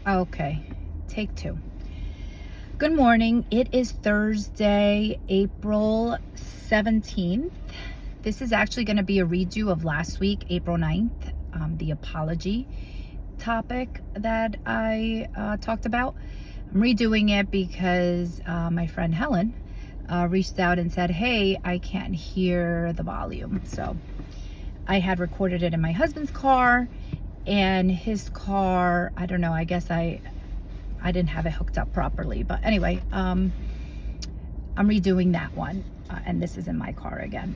Okay, take two. Good morning. It is Thursday, April 17th. This is actually going to be a redo of last week, April 9th, the apology topic that I talked about. I'm redoing it because my friend Helen reached out and said, hey, I can't hear the volume. So I had recorded it in my husband's car, and his car, I don't know, I guess I didn't have it hooked up properly. But anyway, I'm redoing that one. And this is in my car again.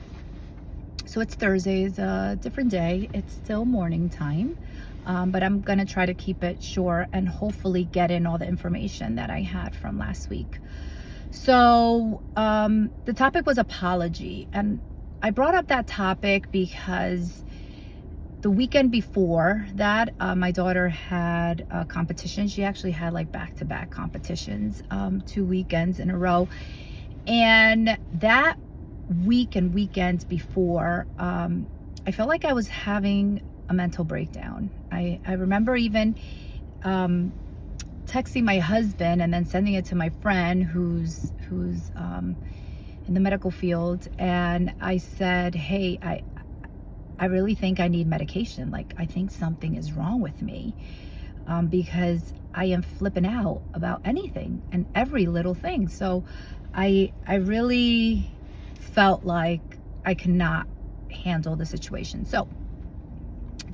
So it's Thursday, it's a different day. It's still morning time. But I'm gonna try to keep it short and hopefully get in all the information that I had from last week. So the topic was apology. And I brought up that topic because the weekend before that, my daughter had a competition. She actually had like back-to-back competitions, 2 weekends in a row. And that week and weekends before, I felt like I was having a mental breakdown. I remember even texting my husband and then sending it to my friend who's in the medical field. And I said, hey, I really think I need medication. Like, I think something is wrong with me because I am flipping out about anything and every little thing. So I really felt like I cannot handle the situation. So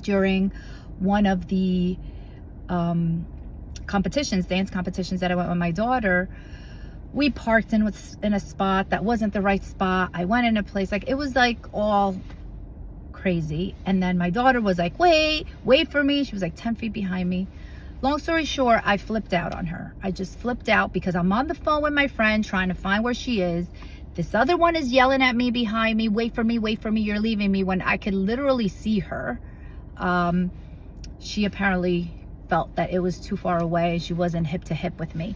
during one of the competitions, dance competitions that I went with my daughter, we parked in a spot that wasn't the right spot. I went in a place, like, it was like all crazy. And then my daughter was like, wait for me. She was like 10 feet behind me. Long story short, I flipped out on her. I just flipped out because I'm on the phone with my friend trying to find where she is. This other one is yelling at me behind me, wait for me, you're leaving me, when I could literally see her. She apparently felt that it was too far away. She wasn't hip to hip with me.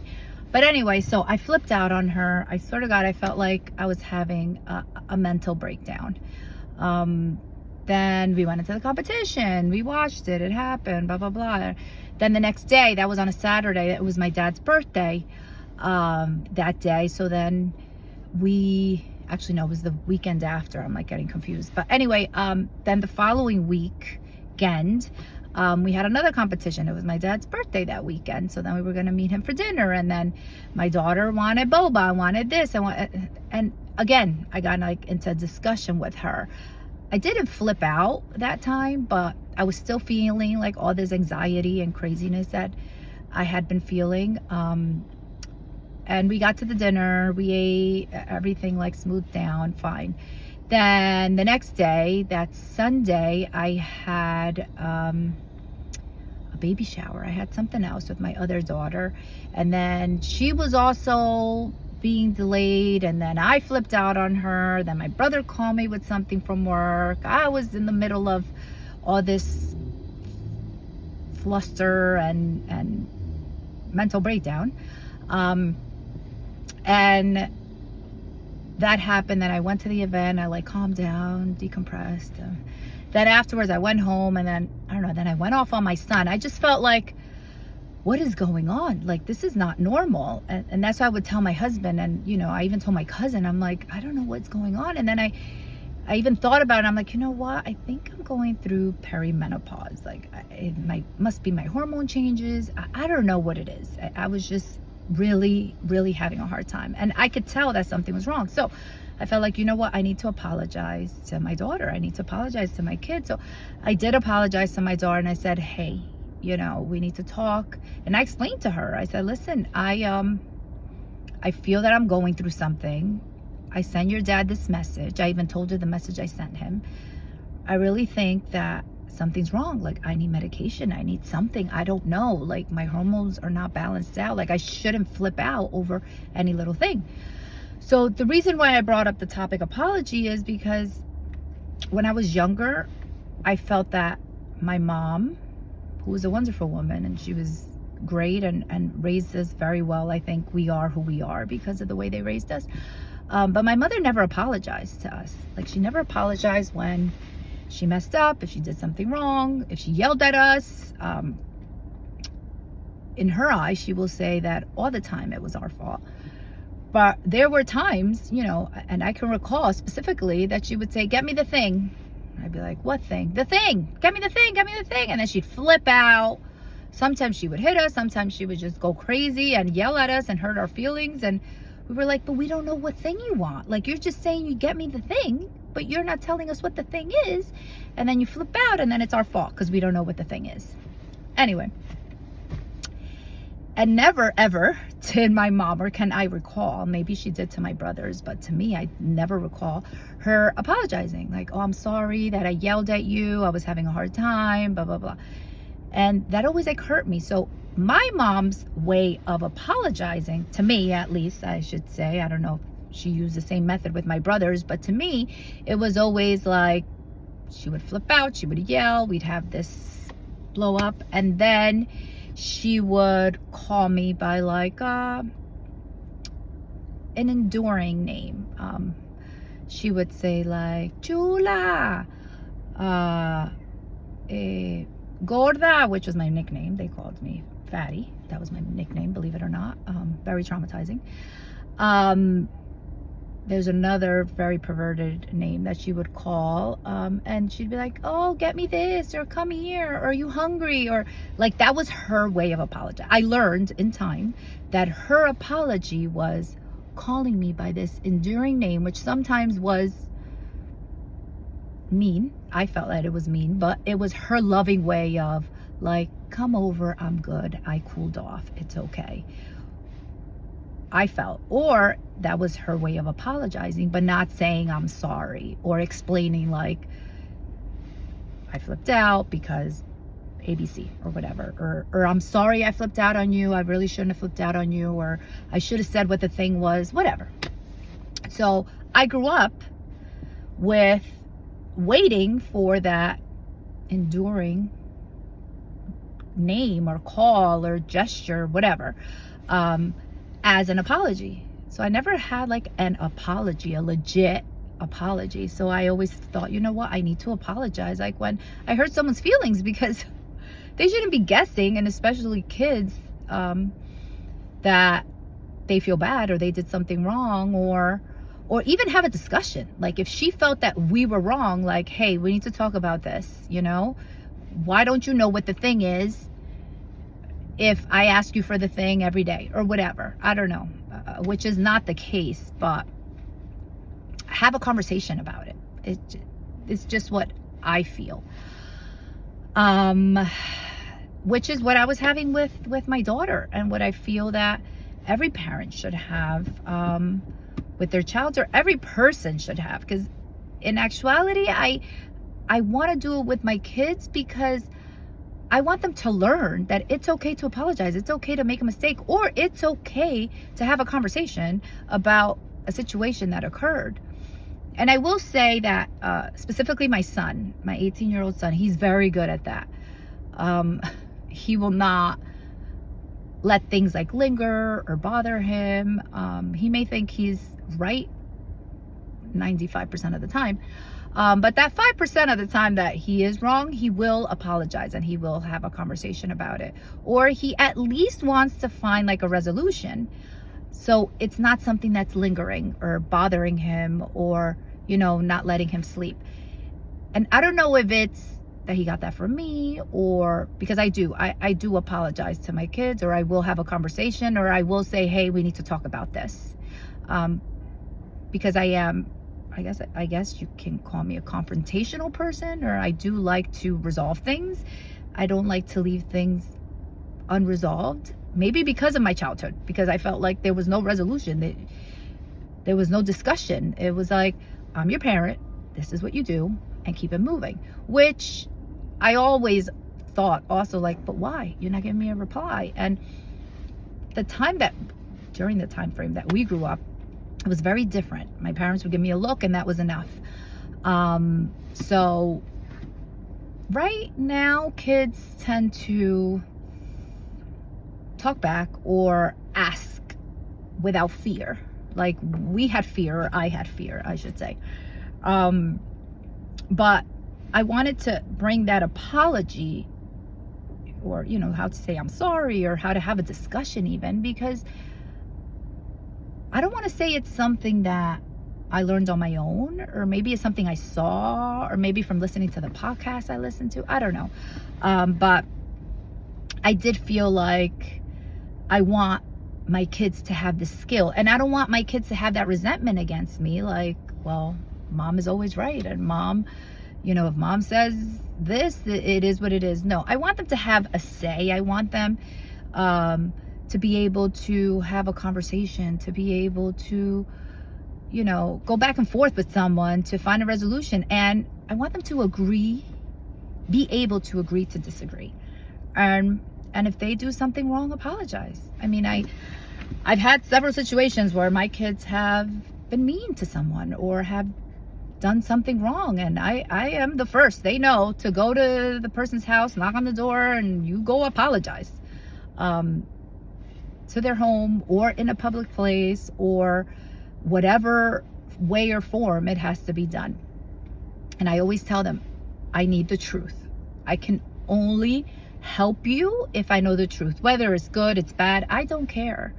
But anyway, so I flipped out on her. I swear to God, I felt like I was having a mental breakdown. Then we went into the competition. We watched it. It happened, blah, blah, blah. Then the next day, that was on a Saturday. It was my dad's birthday that day. So then actually, no, it was the weekend after. I'm like getting confused. But anyway, then the following weekend, we had another competition. It was my dad's birthday that weekend. So then we were going to meet him for dinner. And then my daughter wanted boba, wanted this. And again, I got like into a discussion with her. I didn't flip out that time, but I was still feeling like all this anxiety and craziness that I had been feeling. And we got to the dinner, we ate, everything like smoothed down, fine. Then the next day, that Sunday, I had a baby shower. I had something else with my other daughter. And then she was also being delayed, and then I flipped out on her. Then my brother called me with something from work. I was in the middle of all this fluster and mental breakdown. And that happened. Then I went to the event. I like calmed down, decompressed. Then afterwards I went home, and then I don't know, then I went off on my son. I just felt like, what is going on? Like, this is not normal. And that's why I would tell my husband, and you know, I even told my cousin, I'm like, I don't know what's going on. And then I even thought about it. I'm like, you know what? I think I'm going through perimenopause. Like, it must be my hormone changes. I don't know what it is. I was just really having a hard time, and I could tell that something was wrong. So I felt like, you know what, I need to apologize to my daughter. I need to apologize to my kids. So I did apologize to my daughter, and I said, hey, you know, we need to talk. And I explained to her, I said, listen, I feel that I'm going through something. I sent your dad this message. I even told her the message I sent him. I really think that something's wrong. Like, I need medication. I need something. I don't know. Like, my hormones are not balanced out. Like, I shouldn't flip out over any little thing. So the reason why I brought up the topic apology is because when I was younger, I felt that my mom, who was a wonderful woman, and she was great and raised us very well. I think we are who we are because of the way they raised us. But my mother never apologized to us. Like, she never apologized when she messed up, if she did something wrong, if she yelled at us. in her eyes, she will say that all the time it was our fault. But there were times, you know, and I can recall specifically that she would say, get me the thing. I'd be like, what thing? The thing. Get me the thing. Get me the thing. And then she'd flip out. Sometimes she would hit us. Sometimes she would just go crazy and yell at us and hurt our feelings. And we were like, but we don't know what thing you want. Like, you're just saying you get me the thing, but you're not telling us what the thing is. And then you flip out, and then it's our fault because we don't know what the thing is. Anyway. And never, ever did my mom, or can I recall, maybe she did to my brothers, but to me, I never recall her apologizing. Like, oh, I'm sorry that I yelled at you. I was having a hard time, blah, blah, blah. And that always like hurt me. So my mom's way of apologizing, to me at least, I should say, I don't know if she used the same method with my brothers, but to me, it was always like, she would flip out, she would yell, we'd have this blow up, and then she would call me by like an enduring name. She would say like, Chula, Gorda, which was my nickname. They called me Fatty. That was my nickname, believe it or not. Very traumatizing. There's another very perverted name that she would call, and she'd be like, oh, get me this, or come here, or are you hungry? Or like, that was her way of apologizing. I learned in time that her apology was calling me by this enduring name, which sometimes was mean. I felt that it was mean, but it was her loving way of like, come over, I'm good, I cooled off, it's okay. I felt, or that was her way of apologizing, but not saying I'm sorry or explaining like I flipped out because ABC or whatever, or I'm sorry I flipped out on you, I really shouldn't have flipped out on you, or I should have said what the thing was, whatever. So I grew up with waiting for that enduring name or call or gesture, whatever, as an apology. So I never had like an apology, a legit apology. So I always thought, you know what, I need to apologize like when I hurt someone's feelings, because they shouldn't be guessing, and especially kids, that they feel bad or they did something wrong, or even have a discussion. Like if she felt that we were wrong, like, hey, we need to talk about this, you know, why don't you know what the thing is if I ask you for the thing every day or whatever? I don't know, which is not the case, but have a conversation about it. It's just what I feel. Which is what I was having with my daughter, and what I feel that every parent should have with their child, or every person should have. Because in actuality, I want to do it with my kids because I want them to learn that it's okay to apologize. It's okay to make a mistake, or it's okay to have a conversation about a situation that occurred. And I will say that specifically my son, my 18-year-old son, he's very good at that. He will not let things like linger or bother him. He may think he's right 95% of the time. But that 5% of the time that he is wrong, he will apologize and he will have a conversation about it. Or he at least wants to find like a resolution. So it's not something that's lingering or bothering him, or, you know, not letting him sleep. And I don't know if it's that he got that from me, or because I do apologize to my kids, or I will have a conversation, or I will say, hey, we need to talk about this. Because I guess you can call me a confrontational person, or I do like to resolve things. I don't like to leave things unresolved. Maybe because of my childhood, because I felt like there was no resolution. There was no discussion. It was like, I'm your parent, this is what you do, and keep it moving. Which I always thought also like, but why? You're not giving me a reply. And during the time frame that we grew up, it was very different. My parents would give me a look and that was enough. So right now, kids tend to talk back or ask without fear. Like we had fear, or I had fear, I should say. But I wanted to bring that apology or how to say I'm sorry, or how to have a discussion even, because I don't want to say it's something that I learned on my own, or maybe it's something I saw, or maybe from listening to the podcast I listened to. I don't know. But I did feel like I want my kids to have this skill, and I don't want my kids to have that resentment against me. Like, well, mom is always right, and mom, if mom says this, it is what it is. No, I want them to have a say. I want them to be able to have a conversation, to be able to, go back and forth with someone to find a resolution. And I want them to be able to agree to disagree. And if they do something wrong, apologize. I mean, I've had several situations where my kids have been mean to someone or have done something wrong, and I am the first, they know, to go to the person's house, knock on the door, and you go apologize to their home or in a public place, or whatever way or form it has to be done. And I always tell them, I need the truth. I can only help you if I know the truth, whether it's good, it's bad, I don't care.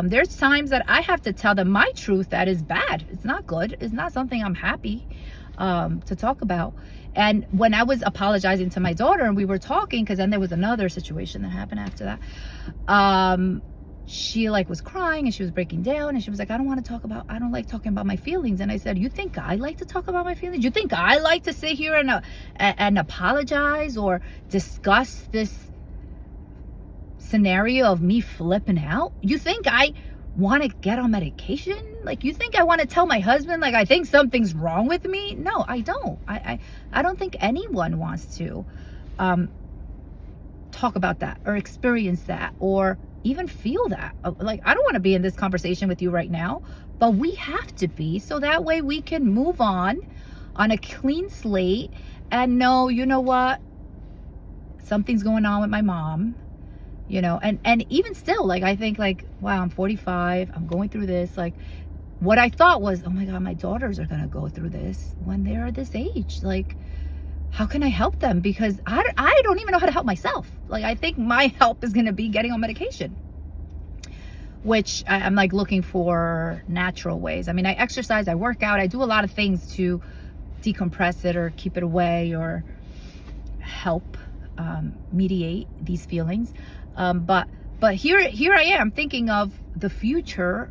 There's times that I have to tell them my truth that is bad. It's not good. It's not something I'm happy to talk about. And when I was apologizing to my daughter and we were talking, because then there was another situation that happened after that, she was crying and she was breaking down, and she was like, I don't like talking about my feelings. And I said, you think I like to talk about my feelings? You think I like to sit here and apologize or discuss this scenario of me flipping out? You think I want to get on medication? Like, you think I want to tell my husband, I think something's wrong with me? No, I don't. I don't think anyone wants to talk about that or experience that or even feel that. I don't want to be in this conversation with you right now, but we have to be, so that way we can move on a clean slate and know, what, something's going on with my mom. And even still, I think wow, I'm 45, I'm going through this. What I thought was, oh my God, my daughters are going to go through this when they're this age. How can I help them? Because I don't even know how to help myself. I think my help is going to be getting on medication, which I'm looking for natural ways. I mean, I exercise, I work out, I do a lot of things to decompress it or keep it away or help mediate these feelings. But here I am thinking of the future